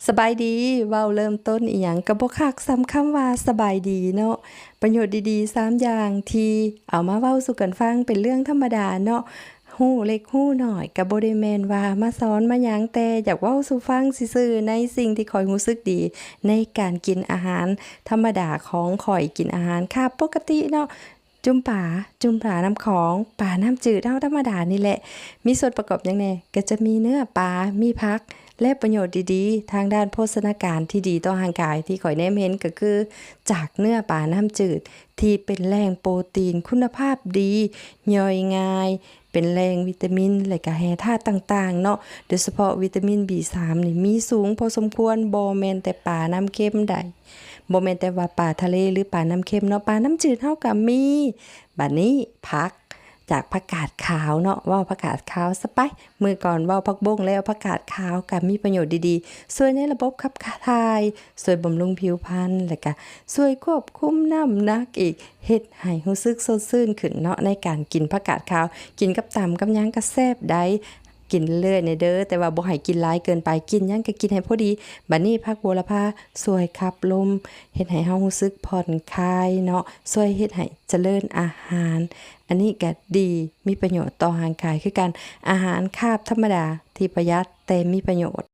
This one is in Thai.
สบายดีเว้าเริ่มต้นอีหยังก็บ่คักซ้ำคำว่าสบายดีเนาะประโยชน์ดีๆ3อย่างที่เอามาเว้าสู่กันฟังเป็นเรื่องธรรมดาเนาะฮู้เล็กฮู้น้อยก็บ่ได้แม่นว่ามาสอนมาหยังแต่อยากเว้าสู่ฟังซื่อๆในสิ่งที่ข้อยรู้สึกดีในการกินอาหารธรรมดาของข้อยกินอาหารคาบปกติเนาะจุ่มปลาน้ำของปลาน้ำจืดเฮาธรรมดานี่แหละมีส่วนประกอบหยังแหน่ก็จะมีเนื้อปลามีผัก และประโยชน์ดีๆทางด้านโภชนาการที่ดีต่อร่างกายที่ข่อยแนมเห็นก็คือจากเนื้อปลาน้ำจืดที่เป็นแหล่งโปรตีนคุณภาพดีย่อยง่ายเป็นแหล่งวิตามินและก็แร่ธาตุต่างๆเนาะโดยเฉพาะวิตามิน B3 นี่มีสูงพอสมควรบ่แม่นแต่ปลาน้ำเค็มใดบ่แม่นแต่ว่าปลาทะเลหรือปลาน้ำเค็มเนาะปลาน้ำจืดเฮาก็มีบัดนี้ผัก จากผักกาดขาวเนาะเว้าผักกาดขาวซะไปมื้อก่อนเว้าผักบงแล้วผักกาดขาวก็มีประโยชน์ดีๆช่วยในระบบขับถ่ายช่วยบำรุงผิวพรรณแล้วก็ช่วยควบคุมน้ำหนักอีกเฮ็ดให้รู้สึกสดชื่นขึ้นเนาะในการกินผักกาดขาวกินกับตำกับหยังก็แซ่บได้กินเรื่อยๆเด้อแต่ว่าบ่ให้กินหลายเกินไปกินหยังก็กินให้พอดีบัดนี้ผักโหระพาช่วยขับลมเฮ็ดให้เฮารู้สึกผ่อนคลายเนาะช่วยเฮ็ดให้เจริญอาหาร อันนี้ก็ดีมีประโยชน์ต่อร่างกายคือการอาหารคาบธรรมดาที่ประหยัดแต่มีประโยชน์